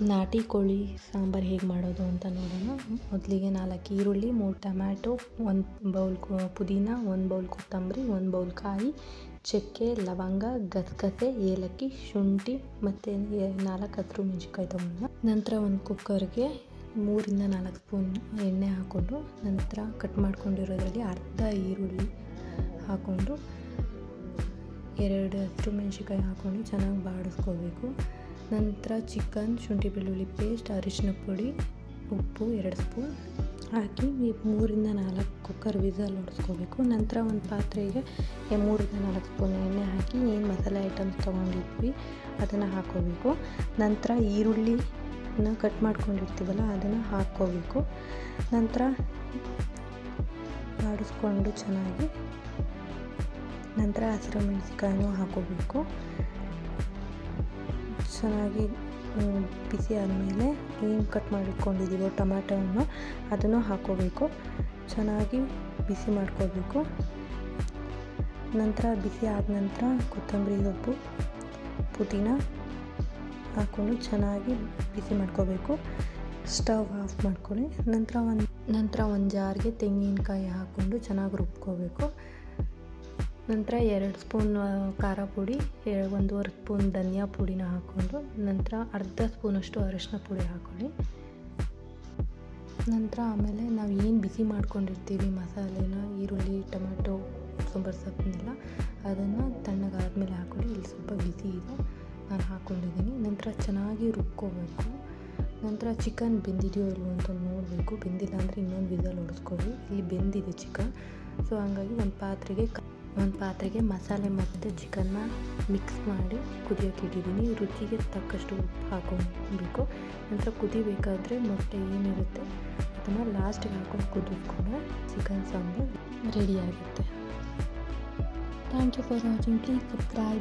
ನಾಟಿ ಕೋಳಿ ಸಾಂಬಾರು ಹೇಗೆ ಮಾಡೋದು ಅಂತ ನೋಡೋಣ. ಮೊದಲಿಗೆ 4 ಈರುಳ್ಳಿ, 3 ಟೊಮ್ಯಾಟೊ, 1 ಬೌಲ್ ಪುದೀನ, 1 ಬೌಲ್ ಕೊತ್ತಂಬರಿ, 1 ಬೌಲ್ ಕಾಯಿ, ಚಕ್ಕೆ, ಲವಂಗ, ಗಸಗಸೆ, ಏಲಕ್ಕಿ, ಶುಂಠಿ ಮತ್ತು 4 ಹಸಿಮೆಣಸಿನ್ಕಾಯಿ ತೊಗೊಂಡು ನಂತರ ಒಂದು ಕುಕ್ಕರ್ಗೆ 3 ಇಂದ 4 ಸ್ಪೂನ್ ಎಣ್ಣೆ ಹಾಕ್ಕೊಂಡು ನಂತರ ಕಟ್ ಮಾಡ್ಕೊಂಡಿರೋದ್ರಲ್ಲಿ ಅರ್ಧ ಈರುಳ್ಳಿ ಹಾಕ್ಕೊಂಡು 2 ಹಸಿಮೆಣಸಿನ್ಕಾಯಿ ಹಾಕ್ಕೊಂಡು ಚೆನ್ನಾಗಿ ಬಾಡಿಸ್ಕೋಬೇಕು. ನಂತರ ಚಿಕನ್, ಶುಂಠಿ ಬೆಳ್ಳುಳ್ಳಿ ಪೇಸ್ಟ್, ಅರಿಶಿನ ಪುಡಿ, ಉಪ್ಪು 2 ಸ್ಪೂನ್ ಹಾಕಿ 3 ಇಂದ 4 ಕುಕ್ಕರ್ ವಿಸಲ್ ಹೊಡೆಸ್ಕೋಬೇಕು. ನಂತರ ಒಂದು ಪಾತ್ರೆಗೆ 3 ಇಂದ 4 ಸ್ಪೂನ್ ಎಣ್ಣೆ ಹಾಕಿ ಏನು ಮಸಾಲೆ ಐಟಮ್ಸ್ ತೊಗೊಂಡಿದ್ವಿ ಅದನ್ನು ಹಾಕ್ಕೋಬೇಕು. ನಂತರ ಈರುಳ್ಳಿನ ಕಟ್ ಮಾಡ್ಕೊಂಡಿರ್ತೀವಲ್ಲ ಅದನ್ನು ಹಾಕ್ಕೋಬೇಕು. ನಂತರ ಬಾಡಿಸ್ಕೊಂಡು ಚೆನ್ನಾಗಿ ನಂತರ ಹಸಿಮೆಣಸಿನ್ಕಾಯಿನೂ ಹಾಕ್ಕೋಬೇಕು. ಚೆನ್ನಾಗಿ ಬಿಸಿ ಆದಮೇಲೆ ಏನು ಕಟ್ ಮಾಡಿಟ್ಕೊಂಡಿದ್ದೀವೋ ಟೊಮ್ಯಾಟೋವನ್ನು ಅದನ್ನು ಹಾಕ್ಕೋಬೇಕು. ಚೆನ್ನಾಗಿ ಬಿಸಿ ಮಾಡ್ಕೋಬೇಕು. ನಂತರ ಬಿಸಿ ಆದ ನಂತರ ಕೊತ್ತಂಬರಿ ಸೊಪ್ಪು, ಪುದೀನ ಹಾಕ್ಕೊಂಡು ಚೆನ್ನಾಗಿ ಬಿಸಿ ಮಾಡ್ಕೋಬೇಕು. ಸ್ಟವ್ ಆಫ್ ಮಾಡ್ಕೊಳ್ಳಿ. ನಂತರ ಒಂದು ಜಾರ್ಗೆ ತೆಂಗಿನಕಾಯಿ ಹಾಕ್ಕೊಂಡು ಚೆನ್ನಾಗಿ ರುಬ್ಕೋಬೇಕು. ನಂತರ 2 ಸ್ಪೂನ್ ಖಾರ ಪುಡಿ, 1.5 ಸ್ಪೂನ್ ಧನಿಯಾ ಪುಡಿನ ಹಾಕ್ಕೊಂಡು ನಂತರ ಅರ್ಧ ಸ್ಪೂನಷ್ಟು ಅರಿಶಿನ ಪುಡಿ ಹಾಕ್ಕೊಳ್ಳಿ. ನಂತರ ಆಮೇಲೆ ನಾವು ಏನು ಬಿಸಿ ಮಾಡ್ಕೊಂಡಿರ್ತೀವಿ ಮಸಾಲೆನ, ಈರುಳ್ಳಿ, ಟೊಮೆಟೊ, ಸಾಂಬಾರು ಸೊಪ್ಪನ್ನೆಲ್ಲ ಅದನ್ನು ತಣ್ಣಗಾದ್ಮೇಲೆ ಹಾಕ್ಕೊಳ್ಳಿ. ಇಲ್ಲಿ ಸ್ವಲ್ಪ ಬಿಸಿ ಇದೆ, ನಾನು ಹಾಕ್ಕೊಂಡಿದ್ದೀನಿ. ನಂತರ ಚೆನ್ನಾಗಿ ರುಬ್ಕೋಬೇಕು. ನಂತರ ಚಿಕನ್ ಬೆಂದಿದೆಯೋ ಇಲ್ವೋ ಅಂತ ನೋಡಬೇಕು. ಬೆಂದಿಲ್ಲ ಅಂದರೆ ಇನ್ನೊಂದು ವಿಸಲ್ ಹೊಡೆಸ್ಕೊಳ್ಳಿ. ಇಲ್ಲಿ ಬೆಂದಿದೆ ಚಿಕನ್. ಸೊ ಹಾಗಾಗಿ ಒಂದು ಪಾತ್ರೆಗೆ ಮಸಾಲೆ ಮತ್ತು ಚಿಕನ್ನ ಮಿಕ್ಸ್ ಮಾಡಿ ಕುದಿಯೋಕೆ ಇಟ್ಟಿದ್ದೀನಿ. ರುಚಿಗೆ ತಕ್ಕಷ್ಟು ಉಪ್ಪು ಹಾಕ್ಕೊಬೇಕು. ನಂತರ ಕುದಿಬೇಕಾದ್ರೆ ಮೊಟ್ಟೆ ಏನಿರುತ್ತೆ ಅದನ್ನು ಲಾಸ್ಟಿಗೆ ಹಾಕೊಂಡು ಕುದಿಸ್ಕೊಂಡ್ರೆ ಚಿಕನ್ ಸಾಂಬಾರು ರೆಡಿ ಆಗುತ್ತೆ. Thank you for watching. Please subscribe.